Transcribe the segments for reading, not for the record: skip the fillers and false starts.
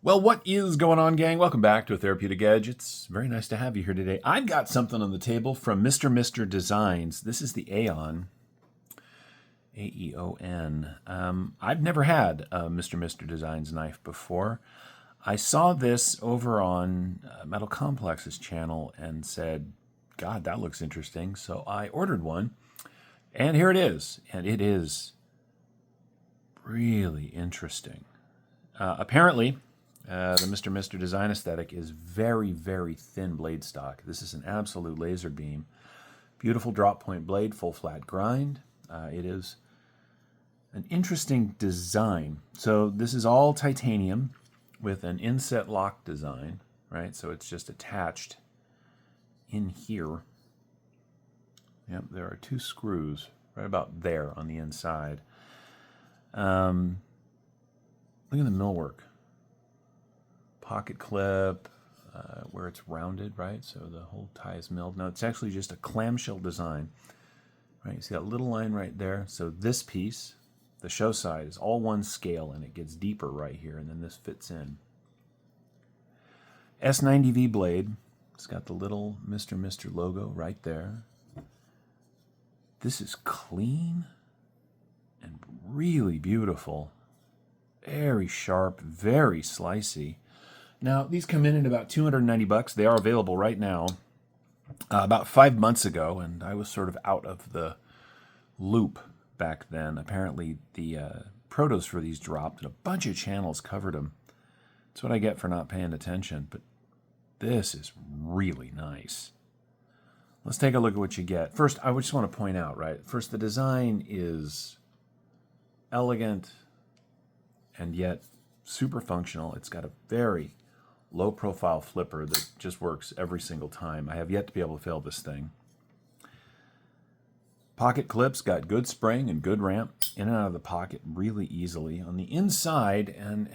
Well, what is going on, gang? Welcome back to Therapeutic Edge. It's very nice to have you here today. I've got something on the table from Mr. Designs. This is the Aeon, Aeon. I've never had a Mr. Designs knife before. I saw this over on Metal Complex's channel and said, God, that looks interesting. So I ordered one, and here it is. And it is really interesting. Apparently, the Mr. Design aesthetic is very, very thin blade stock. This is an absolute laser beam. Beautiful drop point blade, full flat grind. It is an interesting design. So this is all titanium with an inset lock design, right? So it's just attached in here. Yep, there are two screws right about there on the inside. Look at the millwork. Pocket clip, where it's rounded, right? So the whole tie is milled. No, it's actually just a clamshell design, right? You see that little line right there? So this piece, the show side, is all one scale, and it gets deeper right here, and then this fits in. S90V blade. It's got the little Mr. logo right there. This is clean and really beautiful. Very sharp, very slicey. Now, these come in at about $290. They are available right now. About 5 months ago, and I was sort of out of the loop back then. Apparently, the protos for these dropped, and a bunch of channels covered them. That's what I get for not paying attention, but this is really nice. Let's take a look at what you get. First, I just want to point out, right? First, the design is elegant and yet super functional. It's got a very low profile flipper that just works every single time. I have yet to be able to fail this thing. Pocket clips got good spring and good ramp in and out of the pocket really easily. On the inside, and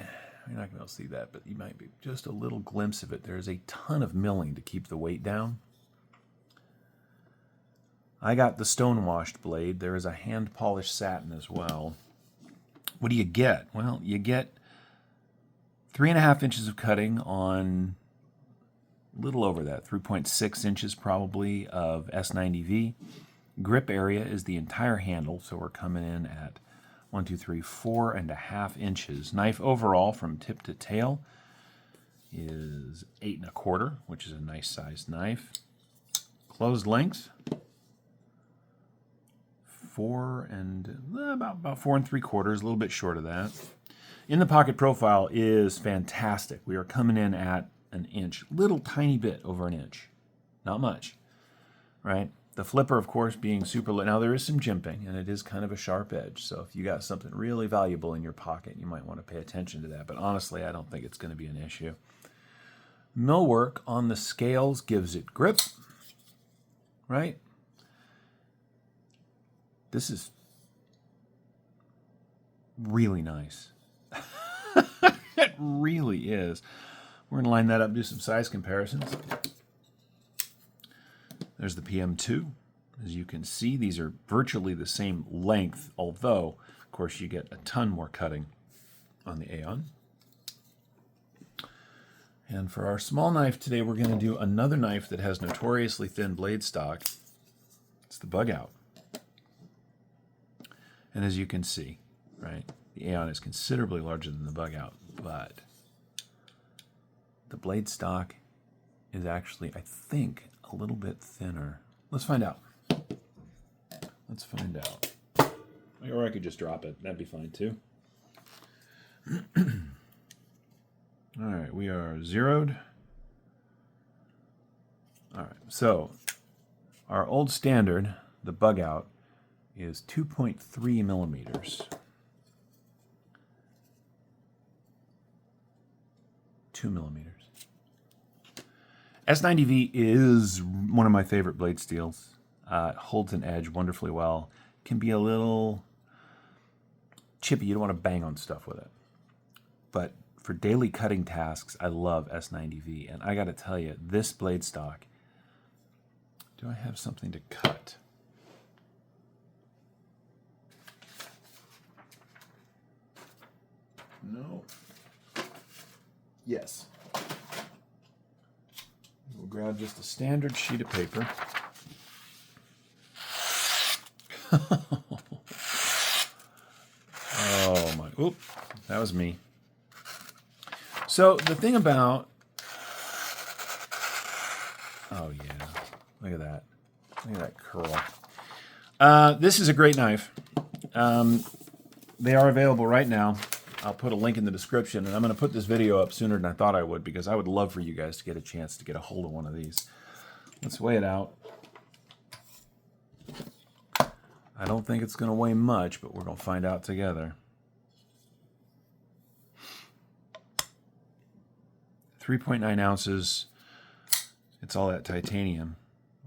you're not going to be able to see that, but you might be just a little glimpse of it. There's a ton of milling to keep the weight down. I got the Stonewashed blade. There is a hand polished satin as well. What do you get? Well, you get 3.5 inches of cutting on a little over that, 3.6 inches probably of S90V. Grip area is the entire handle, so we're coming in at 4.5 inches. Knife overall from tip to tail is 8.25, which is a nice sized knife. Closed length, about 4.75, a little bit short of that. In the pocket profile is fantastic. We are coming in at an inch, little tiny bit over an inch, not much, right? The flipper, of course, being super lit. Now there is some jimping, and it is kind of a sharp edge. So if you got something really valuable in your pocket, you might want to pay attention to that. But honestly, I don't think it's going to be an issue. Millwork on the scales gives it grip, right? This is really nice. It really is. We're going to line that up and do some size comparisons. There's the PM2. As you can see, these are virtually the same length, although, of course, you get a ton more cutting on the Aeon. And for our small knife today, we're going to do another knife that has notoriously thin blade stock. It's the Bug Out. And as you can see, right, the Aeon is considerably larger than the Bug Out, but the blade stock is actually, I think, a little bit thinner. Let's find out. Let's find out. Or I could just drop it. That'd be fine too. All right, we are zeroed. All right, so our old standard, the Bug Out, is 2.3 millimeters. 2 millimeters. S90V is one of my favorite blade steels. It holds an edge wonderfully well. Can be a little chippy. You don't want to bang on stuff with it. But for daily cutting tasks, I love S90V. And I got to tell you, this blade stock, do I have something to cut? No. Yes. We'll grab just a standard sheet of paper. Oh my, oop, that was me. So the thing about, oh yeah, look at that. Look at that curl. This is a great knife. They are available right now. I'll put a link in the description, and I'm going to put this video up sooner than I thought I would because I would love for you guys to get a chance to get a hold of one of these. Let's weigh it out. I don't think it's going to weigh much, but we're going to find out together. 3.9 ounces. It's all that titanium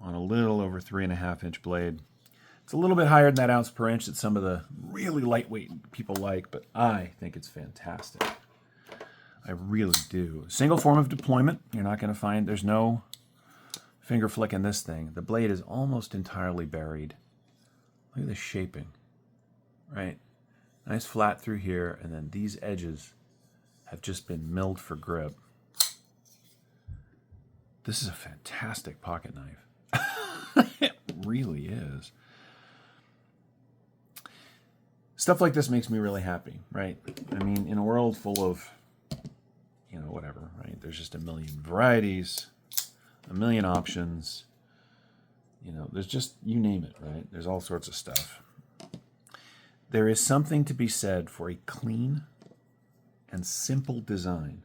on a little over 3.5-inch blade. It's a little bit higher than that ounce per inch that some of the really lightweight people like, but I think it's fantastic. I really do. Single form of deployment. You're not going to find, there's no finger flick in this thing. The blade is almost entirely buried. Look at the shaping, right? Nice flat through here, and then these edges have just been milled for grip. This is a fantastic pocket knife. It really is. Stuff like this makes me really happy, right? I mean, in a world full of, you know, whatever, right? There's just a million varieties, a million options. You know, there's just, you name it, right? There's all sorts of stuff. There is something to be said for a clean and simple design,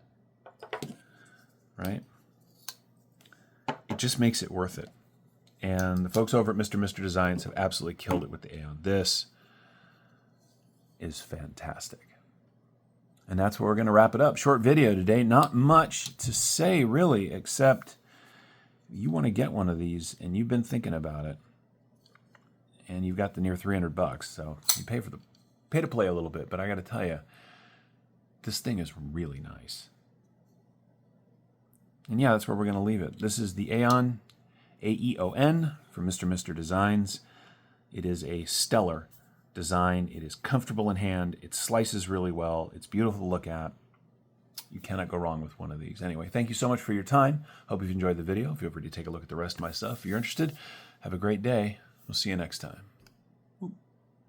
right? It just makes it worth it. And the folks over at Mr. Designs have absolutely killed it with the Aeon. This is fantastic. And that's where we're going to wrap it up. Short video today. Not much to say, really, except you want to get one of these, and you've been thinking about it, and you've got the near $300, so you pay to play a little bit. But I got to tell you, this thing is really nice. And yeah, that's where we're going to leave it. This is the Aeon, A-E-O-N, from Mr. Designs. It is a stellar design. It is comfortable in hand. It slices really well. It's beautiful to look at. You cannot go wrong with one of these. Anyway, thank you so much for your time. Hope you've enjoyed the video. Feel free to take a look at the rest of my stuff. If you're interested, have a great day. We'll see you next time.